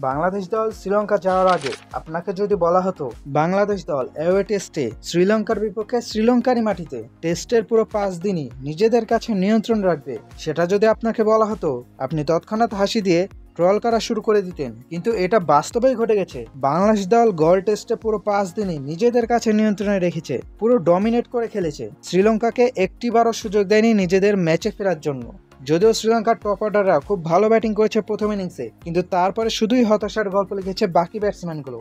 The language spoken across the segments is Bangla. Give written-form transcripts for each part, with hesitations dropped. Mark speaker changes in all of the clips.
Speaker 1: বাংলাদেশ দল শ্রীলঙ্কা যাওয়ার আগে আপনাকে যদি বলা হতো বাংলাদেশ দল অ্যাওয়ে টেস্টে শ্রীলঙ্কার বিপক্ষে শ্রীলঙ্কারই মাটিতে টেস্টের পুরো 5 দিনই নিজেদের কাছে নিয়ন্ত্রণ রাখবে, সেটা যদি আপনাকে বলা হতো আপনি তৎক্ষণাৎ হাসি দিয়ে ট্রল করা শুরু করে দিতেন। কিন্তু এটা বাস্তবেই ঘটে গেছে। বাংলাদেশ দল গড় টেস্টে পুরো 5 দিনই নিজেদের কাছে নিয়ন্ত্রণে রেখেছে, পুরো ডমিনেট করে খেলেছে। শ্রীলঙ্কাকে একটিবারও সুযোগ দেয়নি নিজেদের ম্যাচে ফেরার জন্য। যদিও শ্রীলঙ্কার টপ অর্ডাররা খুব ভালো ব্যাটিং করেছে প্রথম ইনিংসে, কিন্তু তারপরে শুধুই হতাশার গল্প লিখেছে বাকি ব্যাটসম্যানগুলো।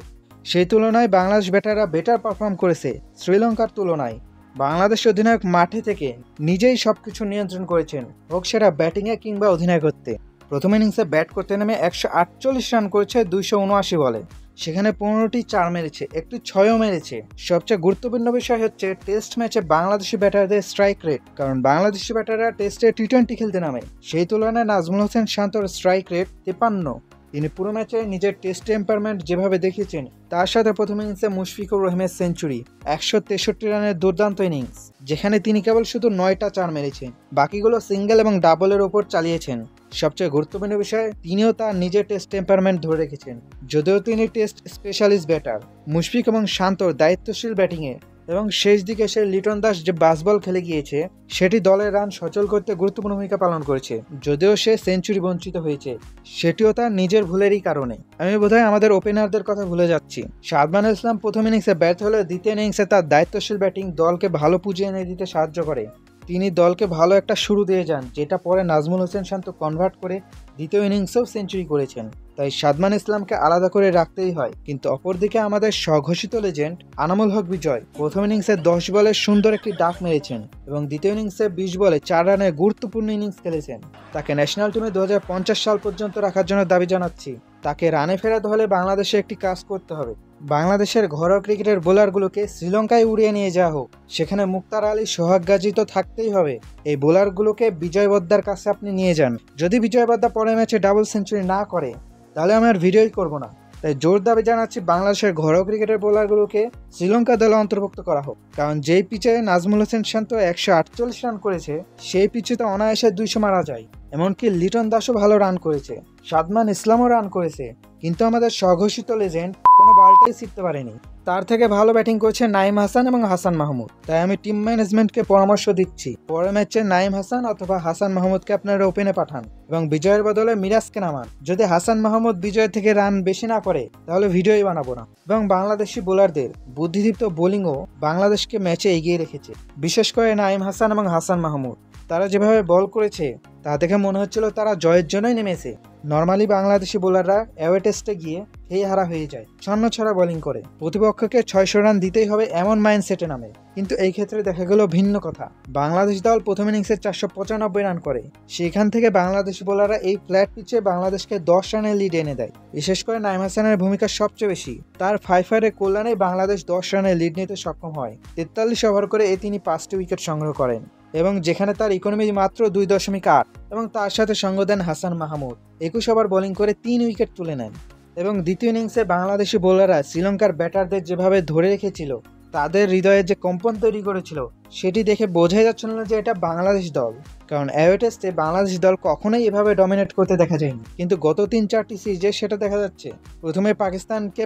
Speaker 1: সেই তুলনায় বাংলাদেশ ব্যাটাররা বেটার পারফর্ম করেছে শ্রীলঙ্কার তুলনায়। বাংলাদেশ অধিনায়ক মাঠে থেকে নিজেই সবকিছু নিয়ন্ত্রণ করেছেন, হোক সেটা ব্যাটিংয়ে কিংবা অধিনায়কত্বে। প্রথম ইনিংসে ব্যাট করতে নেমে 148 রান করেছে 279 বলে, সেখানে 15টি 4 মেরেছে, একটি 6ও মেরেছে। সবচেয়ে গুরুত্বপূর্ণ বিষয় হচ্ছে টেস্ট ম্যাচে বাংলাদেশি ব্যাটারদের স্ট্রাইক রেট, কারণ বাংলাদেশি ব্যাটাররা টেস্টে টি-20 খেলতে নামে। সেই তুলনায় নাজমুল হোসেন শান্তর স্ট্রাইক রেট 53। তিনি পুরো ম্যাচে নিজের টেস্ট টেম্পারমেন্ট যেভাবে দেখিয়েছেন, তার সাথে প্রথম ইনিংসে মুশফিকুর রহিমের সেঞ্চুরি, 163 রানের দুর্দান্ত ইনিংস, যেখানে তিনি কেবল শুধু 9টা 4 মেরেছেন, বাকিগুলো সিঙ্গেল এবং ডাবলের ওপর চালিয়েছেন। সবচেয়ে গুরুত্বপূর্ণ বিষয়, তিনিও তার নিজের টেস্ট টেম্পারমেন্ট ধরে রেখেছেন। যদিও তিনি টেস্ট স্পেশালিস্ট ব্যাটার, মুশফিক এবং শান্তর দায়িত্বশীল ব্যাটিংয়ে, এবং শেষ দিকে সে লিটন দাস যে বাসবল খেলে গিয়েছে সেটি দলের রান সচল করতে গুরুত্বপূর্ণ ভূমিকা পালন করেছে। যদিও সে সেঞ্চুরি বঞ্চিত হয়েছে, সেটিও তার নিজের ভুলেরই কারণে। আমি বোধহয় আমাদের ওপেনারদের কথা ভুলে যাচ্ছি। সাদমান ইসলাম প্রথম ইনিংসে ব্যর্থ হলে দ্বিতীয় ইনিংসে তার দায়িত্বশীল ব্যাটিং দলকে ভালো পুঁজি এনে দিতে সাহায্য করে। তিনি দলকে ভালো একটা শুরু দিয়ে যান, যেটা পরে নাজমুল হোসেন শান্ত কনভার্ট করে দ্বিতীয় ইনিংসেও সেঞ্চুরি করেছেন। তাই সাদমান ইসলামকে আলাদা করে রাখতেই হয়। কিন্তু অপরদিকে আমাদের স্বঘোষিত লেজেন্ড আনামুল হক বিজয় প্রথম ইনিংসে 10 বলে সুন্দর একটি ডাক মেরেছেন এবং দ্বিতীয় ইনিংসে 20 বলে 4 রানের গুরুত্বপূর্ণ ইনিংস খেলেছেন। তাকে ন্যাশনাল টিমে 2050 সাল পর্যন্ত রাখার জন্য দাবি জানাচ্ছি। তাকে রানে ফেরাতে হলে বাংলাদেশে একটি কাজ করতে হবে। বাংলাদেশের ঘরোয়া ক্রিকেটের বোলারগুলোকে শ্রীলঙ্কায় উড়িয়ে নিয়ে যাওয়া হোক, সেখানে মুক্তার আলী, সোহাগ গাজী তো থাকতেই হবে। এই বোলারগুলোকে বিজয় বদ্দার কাছে আপনি নিয়ে যান। যদি বিজয় বদ্দা পরের ম্যাচে ডাবল সেঞ্চুরি না করে, তাহলে আমি আর ভিডিওই করব না। তাই জোর দাবি জানাচ্ছি বাংলাদেশের ঘরোয়া ক্রিকেটের বোলারগুলোকে শ্রীলঙ্কা দলে অন্তর্ভুক্ত করা হোক। কারণ যেই পিচে নাজমুল হোসেন শান্ত 148 রান করেছে, সেই পিচে তো অনায়াসে 200 মারা যায়। এমনকি লিটন দাসও ভালো রান করেছে, সাদমান ইসলামও রান করেছে, কিন্তু আমাদের স্বঘোষিত লেজেন্ড কোনো বলটাই ছিটতে পারেনি। তার থেকে ভালো ব্যাটিং করছে নাইম হাসান এবং হাসান মাহমুদ। তাই আমি টিম ম্যানেজমেন্টকে পরামর্শ দিচ্ছি, পরের ম্যাচে নাইম হাসান অথবা হাসান মাহমুদকে আপনারা ওপেনে পাঠান এবং বিজয়ের বদলে মিরাজকে নামান। যদি হাসান মাহমুদ বিজয় থেকে রান বেশি না করে, তাহলে ভিডিওই বানাবো না। এবং বাংলাদেশি বোলারদের বুদ্ধিদীপ্ত বোলিংও বাংলাদেশকে ম্যাচে এগিয়ে রেখেছে, বিশেষ করে নাইম হাসান এবং হাসান মাহমুদ। তারা যেভাবে বল করেছে তা দেখে মনে হচ্ছিল তারা জয়ের জন্যই নেমেছে। নর্মালি বাংলাদেশি বোলাররা অ্যাওয়ে টেস্টে গিয়ে হেই হারা হয়ে যায়, ছন্ন ছড়া বোলিং করে, প্রতিপক্ষকে 600 রান দিতেই হবে এমন মাইন্ডসেটে নামে। কিন্তু এই ক্ষেত্রে দেখা গেল ভিন্ন কথা। বাংলাদেশ দল প্রথম ইনিংসে 495 রান করে, সেখান থেকে বাংলাদেশি বোলাররা এই ফ্ল্যাট পিচে বাংলাদেশকে 10 রানের লিড এনে দেয়। বিশেষ করে নাইম হাসানের ভূমিকা সবচেয়ে বেশি। তার 5-এর কল্যাণেই বাংলাদেশ 10 রানের লিড নিতে সক্ষম হয়। 43 ওভার করে তিনি 5টি উইকেট সংগ্রহ করেন, এবং যেখানে তার ইকোনমি মাত্র 2.8, এবং তার সাথে সঙ্গ দেন হাসান মাহমুদ। 21 ওভার বোলিং করে 3 উইকেট তুলে নেন। এবং দ্বিতীয় ইনিংসে বাংলাদেশি বোলাররা শ্রীলঙ্কার ব্যাটারদের যেভাবে ধরে রেখেছিল, তাদের হৃদয়ে যে কম্পন তৈরি করেছিল, সেটি দেখে বোঝাই যাচ্ছিল না যে এটা বাংলাদেশ দল। কারণ অ্যাওয়ে টেস্টে বাংলাদেশ দল কখনোই এভাবে ডমিনেট করতে দেখা যায়নি, কিন্তু গত 3-4টি সিরিজে সেটা দেখা যাচ্ছে। প্রথমে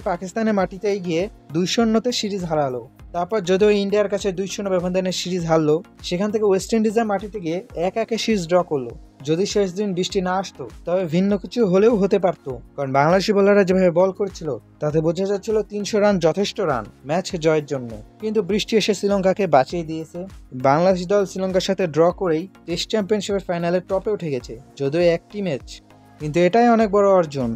Speaker 1: পাকিস্তানের মাটিতেই গিয়ে 2-0-তে সিরিজ হারালো। তারপর যদিও ইন্ডিয়ার কাছে 2-0 ব্যবধানে সিরিজ হারলো, সেখান থেকে ওয়েস্ট ইন্ডিজের মাটিতে গিয়ে 1-1 সিরিজ ড্র করলো। যদি শেষ দিন বৃষ্টি না আসতো, তবে ভিন্ন কিছু হলেও হতে পারতো। কারণ বাংলাদেশি বোলাররা যেভাবে বল করছিল, তাতে বোঝা যাচ্ছিল 300 রান যথেষ্ট রান ম্যাচ জয়ের জন্য। কিন্তু বৃষ্টি এসে শ্রীলঙ্কাকে বাঁচিয়ে দিয়েছে। বাংলাদেশ দল শ্রীলঙ্কার সাথে ড্র করেই টেস্ট চ্যাম্পিয়নশিপের ফাইনালে টপে উঠে গেছে, যদিও একটি ম্যাচ, কিন্তু এটাই অনেক বড় অর্জন।